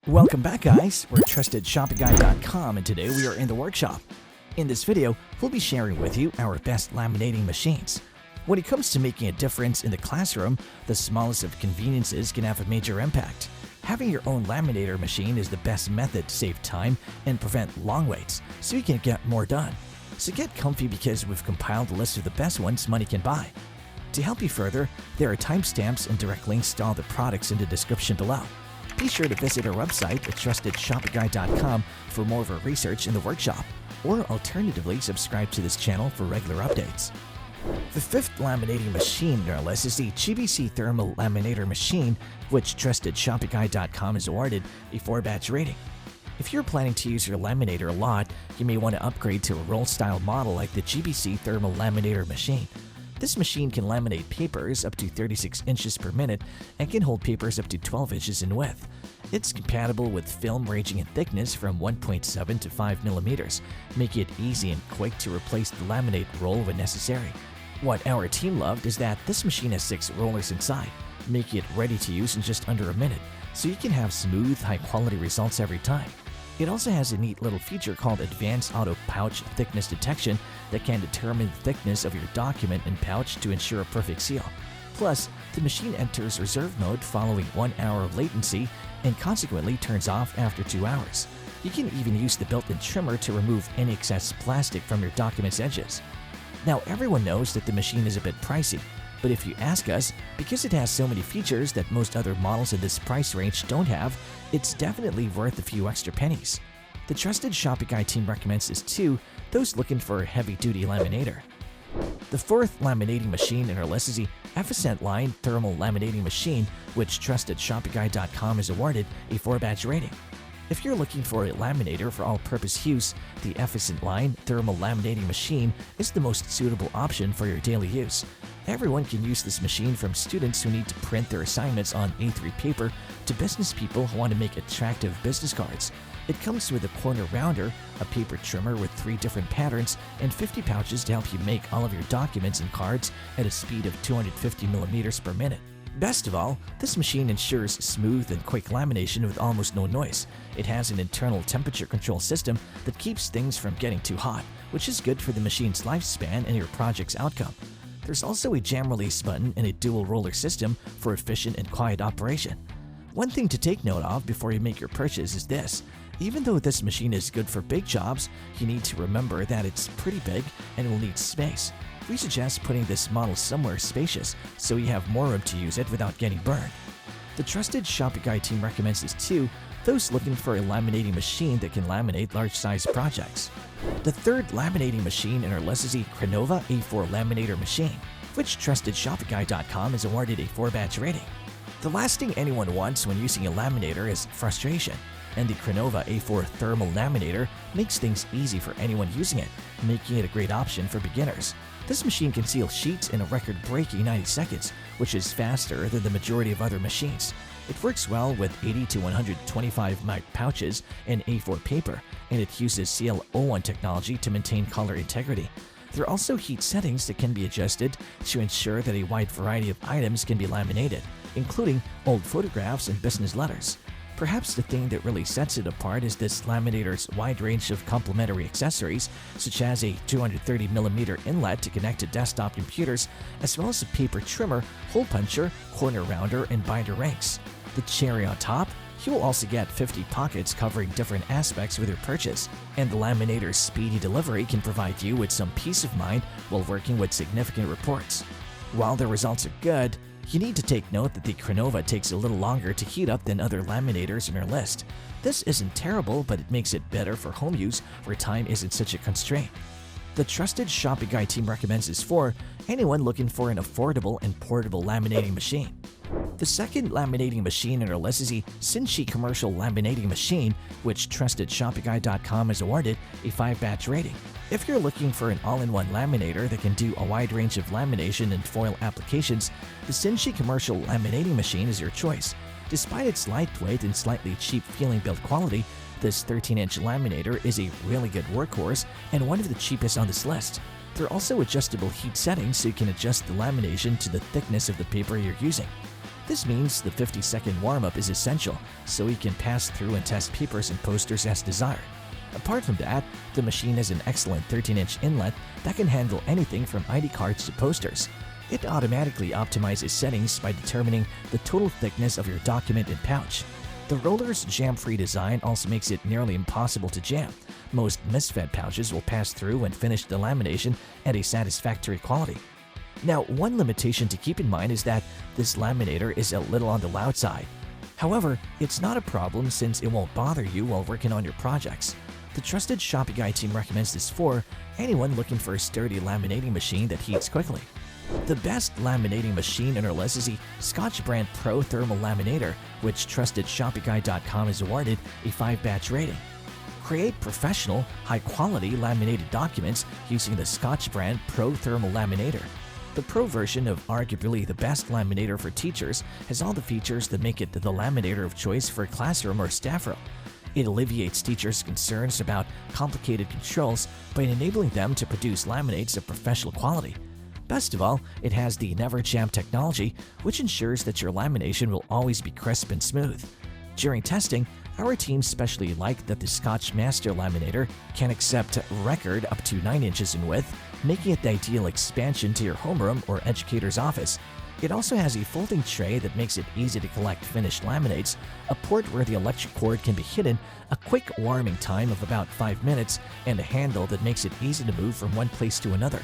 Welcome back, guys. We're TrustedShoppingGuide.com, and today we are in the workshop. In this video, we'll be sharing with you our best laminating machines. When it comes to making a difference in the classroom, the smallest of conveniences can have a major impact. Having your own laminator machine is the best method to save time and prevent long waits, so you can get more done. So get comfy because we've compiled a list of the best ones money can buy. To help you further, there are timestamps and direct links to all the products in the description below. Be sure to visit our website at TrustedShoppingGuide.com for more of our research in the workshop, or alternatively subscribe to this channel for regular updates. The fifth laminating machine in our list is the GBC Thermal Laminator machine, which TrustedShoppingGuide.com has awarded a 4-batch rating. If you're planning to use your laminator a lot, you may want to upgrade to a roll-style model like the GBC Thermal Laminator machine. This machine can laminate papers up to 36 inches per minute and can hold papers up to 12 inches in width. It's compatible with film ranging in thickness from 1.7 to 5 millimeters, making it easy and quick to replace the laminate roll when necessary. What our team loved is that this machine has 6 rollers inside, making it ready to use in just under a minute, so you can have smooth, high-quality results every time. It also has a neat little feature called Advanced Auto Pouch Thickness Detection that can determine the thickness of your document and pouch to ensure a perfect seal. Plus, the machine enters reserve mode following 1 hour of latency and consequently turns off after 2 hours. You can even use the built-in trimmer to remove any excess plastic from your document's edges. Now, everyone knows that the machine is a bit pricey, but if you ask us, because it has so many features that most other models in this price range don't have, it's definitely worth a few extra pennies. The Trusted Shopping Guide team recommends this to those looking for a heavy-duty laminator. The fourth laminating machine in our list is the Eficentline Thermal Laminating Machine, which TrustedShoppingGuide.com has awarded a 4-batch rating. If you're looking for a laminator for all-purpose use, the Eficentline Thermal Laminating Machine is the most suitable option for your daily use. Everyone can use this machine, from students who need to print their assignments on A3 paper to business people who want to make attractive business cards. It comes with a corner rounder, a paper trimmer with 3 different patterns, and 50 pouches to help you make all of your documents and cards at a speed of 250 millimeters per minute. Best of all, this machine ensures smooth and quick lamination with almost no noise. It has an internal temperature control system that keeps things from getting too hot, which is good for the machine's lifespan and your project's outcome. There's also a jam release button and a dual roller system for efficient and quiet operation. One thing to take note of before you make your purchase is this: even though this machine is good for big jobs, you need to remember that it's pretty big and will need space. We suggest putting this model somewhere spacious so you have more room to use it without getting burned. The Trusted Shopping Guide team recommends this to those looking for a laminating machine that can laminate large-size projects. The third laminating machine in our list is the Crenova A4 Laminator machine, which TrustedShoppingGuide.com has awarded a 4-batch rating. The last thing anyone wants when using a laminator is frustration, and the Crenova A4 Thermal Laminator makes things easy for anyone using it, making it a great option for beginners. This machine can seal sheets in a record-breaking 90 seconds, which is faster than the majority of other machines. It works well with 80 to 125 marked pouches and A4 paper, and it uses CL01 technology to maintain color integrity. There are also heat settings that can be adjusted to ensure that a wide variety of items can be laminated, including old photographs and business letters. Perhaps the thing that really sets it apart is this laminator's wide range of complementary accessories, such as a 230mm inlet to connect to desktop computers, as well as a paper trimmer, hole puncher, corner rounder, and binder rings. The cherry on top, you will also get 50 pockets covering different aspects with your purchase, and the laminator's speedy delivery can provide you with some peace of mind while working with significant reports. While the results are good, you need to take note that the Crenova takes a little longer to heat up than other laminators in our list. This isn't terrible, but it makes it better for home use where time isn't such a constraint. The Trusted Shopping Guide team recommends this for anyone looking for an affordable and portable laminating machine. The second laminating machine in our list is the SINCHI Commercial Laminating Machine, which TrustedShoppingGuide.com has awarded a 5-batch rating. If you're looking for an all-in-one laminator that can do a wide range of lamination and foil applications, the SINCHI Commercial Laminating Machine is your choice. Despite its lightweight and slightly cheap-feeling build quality, this 13-inch laminator is a really good workhorse and one of the cheapest on this list. There are also adjustable heat settings so you can adjust the lamination to the thickness of the paper you're using. This means the 50-second warm-up is essential so you can pass through and test papers and posters as desired. Apart from that, the machine has an excellent 13-inch inlet that can handle anything from ID cards to posters. It automatically optimizes settings by determining the total thickness of your document and pouch. The roller's jam-free design also makes it nearly impossible to jam. Most misfed pouches will pass through and finish the lamination at a satisfactory quality. Now, one limitation to keep in mind is that this laminator is a little on the loud side. However, it's not a problem since it won't bother you while working on your projects. The trusted Shopify team recommends this for anyone looking for a sturdy laminating machine that heats quickly. The best laminating machine in our list is the Scotch brand Pro Thermal Laminator, which TrustedShopify.com has awarded a 5-batch rating. Create professional, high-quality laminated documents using the Scotch brand Pro Thermal Laminator. The Pro version of arguably the best laminator for teachers has all the features that make it the laminator of choice for a classroom or staff room. It alleviates teachers' concerns about complicated controls by enabling them to produce laminates of professional quality. Best of all, it has the Never Jam technology, which ensures that your lamination will always be crisp and smooth. During testing, our team especially liked that the Scotch Master Laminator can accept record up to 9 inches in width, making it the ideal expansion to your homeroom or educator's office. It also has a folding tray that makes it easy to collect finished laminates, a port where the electric cord can be hidden, a quick warming time of about 5 minutes, and a handle that makes it easy to move from one place to another.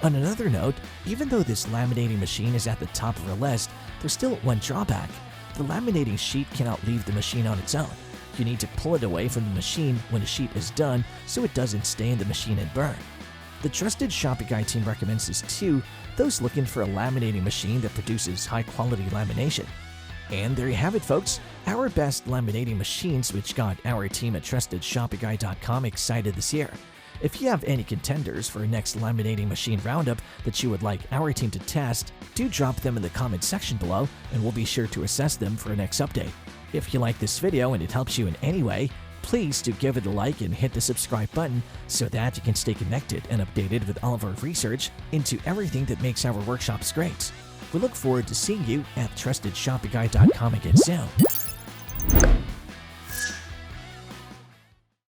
On another note, even though this laminating machine is at the top of our list, there's still one drawback. The laminating sheet cannot leave the machine on its own. You need to pull it away from the machine when the sheet is done so it doesn't stay in the machine and burn. The trusted Shopify team recommends this to those looking for a laminating machine that produces high-quality lamination. And there you have it, folks, our best laminating machines which got our team at TrustedShopify.com excited this year. If you have any contenders for our next laminating machine roundup that you would like our team to test, do drop them in the comment section below and we'll be sure to assess them for our next update. If you like this video and it helps you in any way, please do give it a like and hit the subscribe button so that you can stay connected and updated with all of our research into everything that makes our workshops great. We look forward to seeing you at TrustedShopify.com again soon.